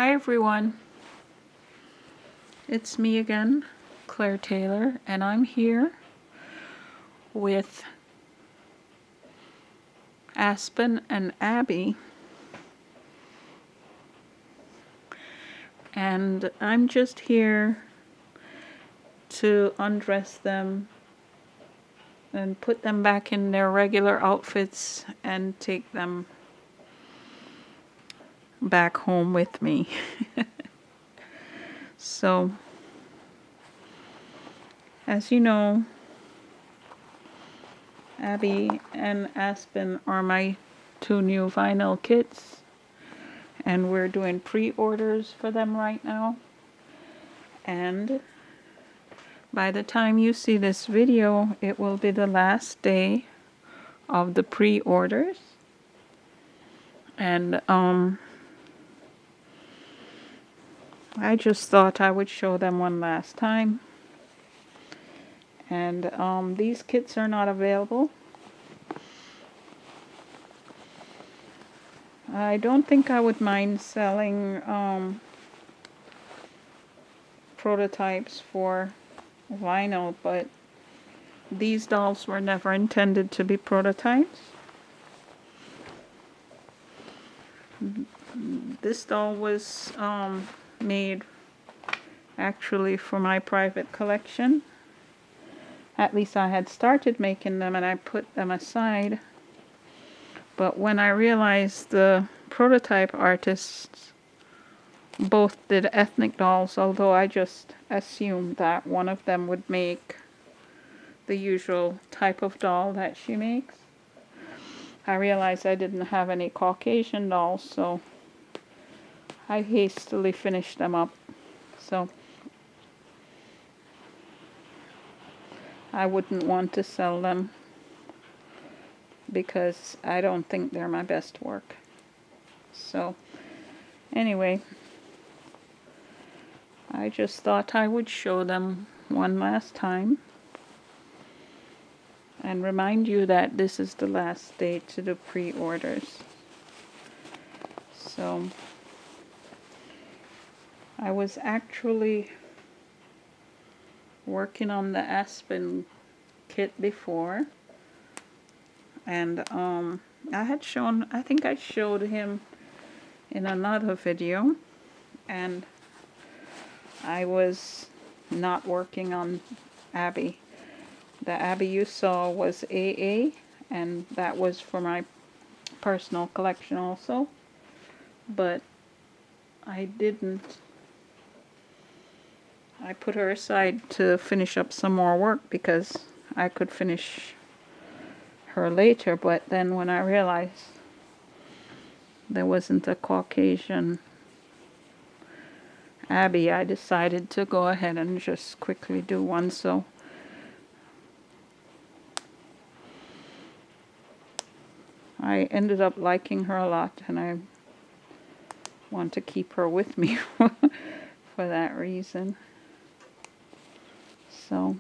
Hi everyone, it's me again, Claire Taylor, and I'm here with Aspen and Abbie, and I'm just here to undress them and put them back in their regular outfits and take them back home with me. So, as you know, Abbie and Aspen are my two new vinyl kits, and we're doing pre-orders for them right now. And by the time you see this video, it will be the last day of the pre-orders. And I just thought I would show them one last time. And these kits are not available. I don't think I would mind selling prototypes for vinyl, but these dolls were never intended to be prototypes. This doll was made actually for my private collection. At least I had started making them and I put them aside. But when I realized the prototype artists both did ethnic dolls, although I just assumed that one of them would make the usual type of doll that she makes, I realized I didn't have any Caucasian dolls, so I hastily finished them up. So I wouldn't want to sell them because I don't think they're my best work. So anyway, I just thought I would show them one last time and remind you that this is the last day to do pre-orders. So I was actually working on the Aspen kit before, and I think I showed him in another video, and I was not working on Abbie. The Abbie you saw was AA, and that was for my personal collection also, but I put her aside to finish up some more work because I could finish her later, but then when I realized there wasn't a Caucasian Abbie, I decided to go ahead and just quickly do one. So I ended up liking her a lot, and I want to keep her with me for that reason. So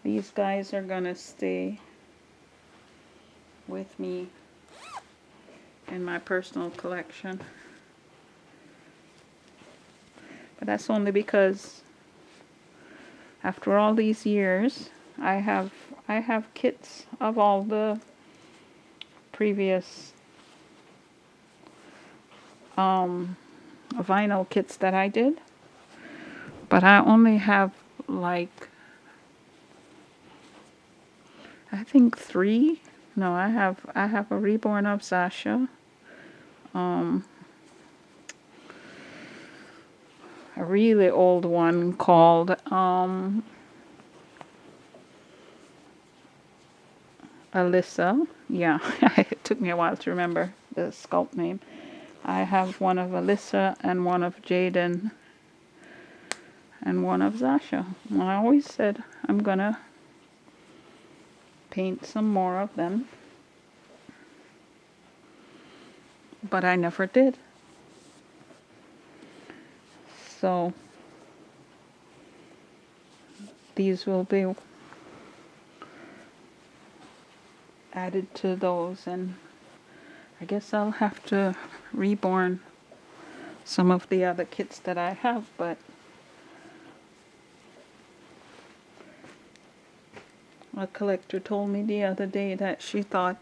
these guys are gonna stay with me in my personal collection, but that's only because after all these years I have kits of all the previous vinyl kits that I did, but I only have like I think 3. No, I have a reborn of Sasha, a really old one called Alyssa. Yeah, it took me a while to remember the sculpt name. I have one of Alyssa and one of Jaden and one of Zasha. And I always said I'm gonna paint some more of them, but I never did. So these will be added to those, and I guess I'll have to reborn some of the other kits that I have, but a collector told me the other day that she thought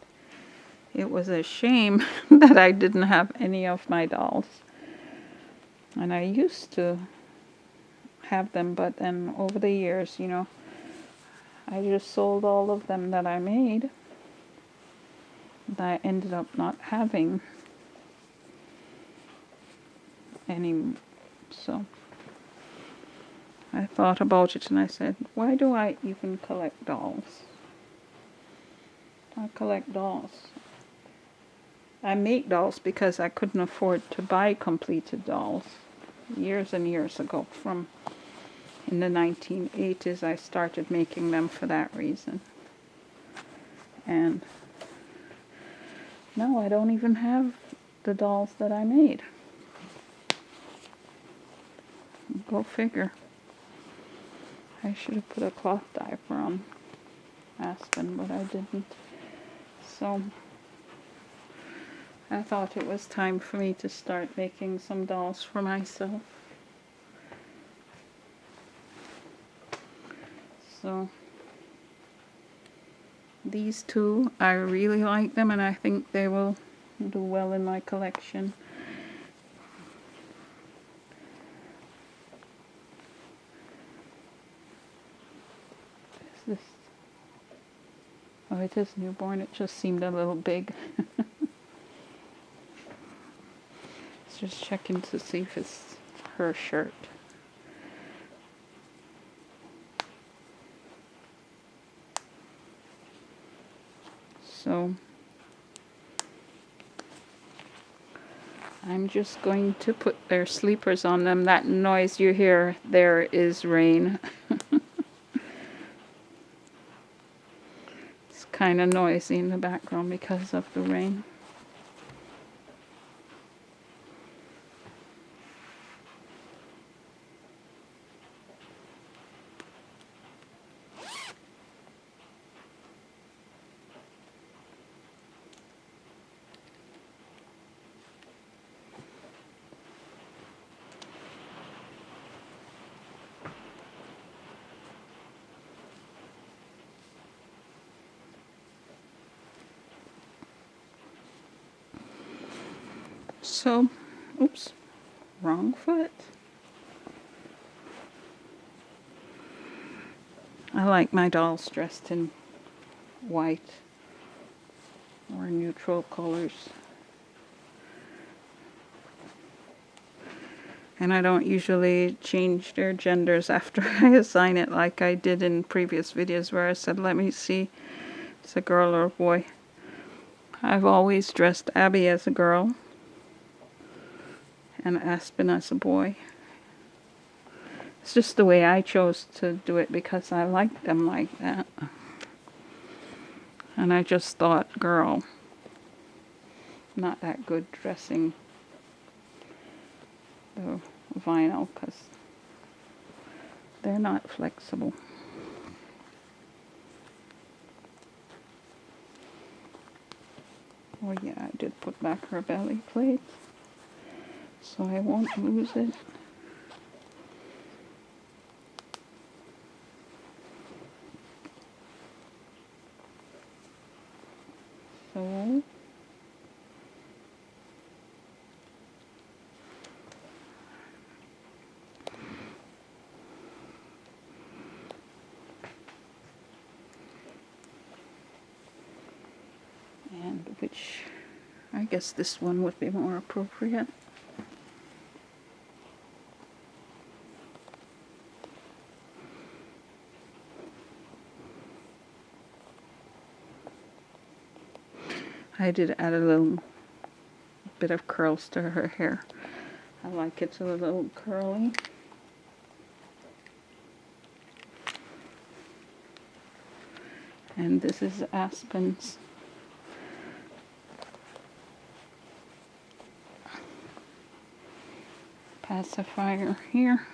it was a shame that I didn't have any of my dolls. And I used to have them, but then over the years, you know, I just sold all of them that I made. And I ended up not having any, so I thought about it and I said, why do I even collect dolls? I collect dolls. I make dolls because I couldn't afford to buy completed dolls years and years ago. From in the 1980s, I started making them for that reason. And now I don't even have the dolls that I made. Go figure. I should have put a cloth diaper on Aspen, but I didn't. So I thought it was time for me to start making some dolls for myself. So these two, I really like them and I think they will do well in my collection. This, oh, it is newborn. It just seemed a little big. Just checking to see if it's her shirt. So I'm just going to put their sleepers on them. That noise you hear there is rain. It's kind of noisy in the background because of the rain. So, oops, wrong foot. I like my dolls dressed in white or neutral colors. And I don't usually change their genders after I assign it like I did in previous videos where I said, let me see if it's a girl or a boy. I've always dressed Abbie as a girl and Aspen as a boy. It's just the way I chose to do it because I like them like that. And I just thought, girl, not that good dressing the vinyl because they're not flexible. Oh yeah, I did put back her belly plate, so I won't lose it. So and which I guess this one would be more appropriate. I did add a little bit of curls to her hair. I like it a little curly. And this is Aspen's pacifier here.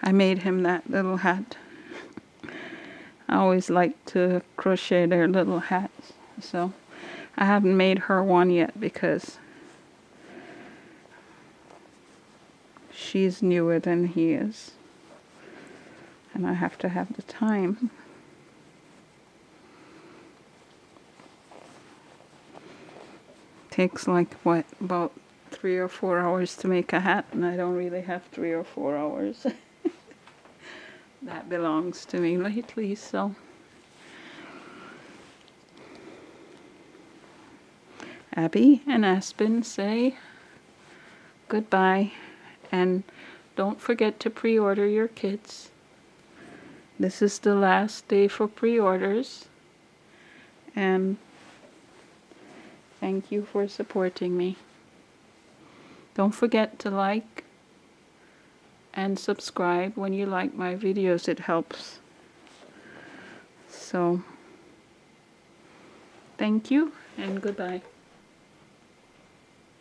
I made him that little hat. I always like to crochet their little hats, so I haven't made her one yet because she's newer than he is. And I have to have the time. Takes like, what, about 3 or 4 hours to make a hat, and I don't really have 3 or 4 hours. That belongs to me lately, so. Abbie and Aspen say goodbye, and don't forget to pre-order your kits. This is the last day for pre-orders, and thank you for supporting me. Don't forget to like and subscribe when you like my videos. It helps. So, thank you and goodbye.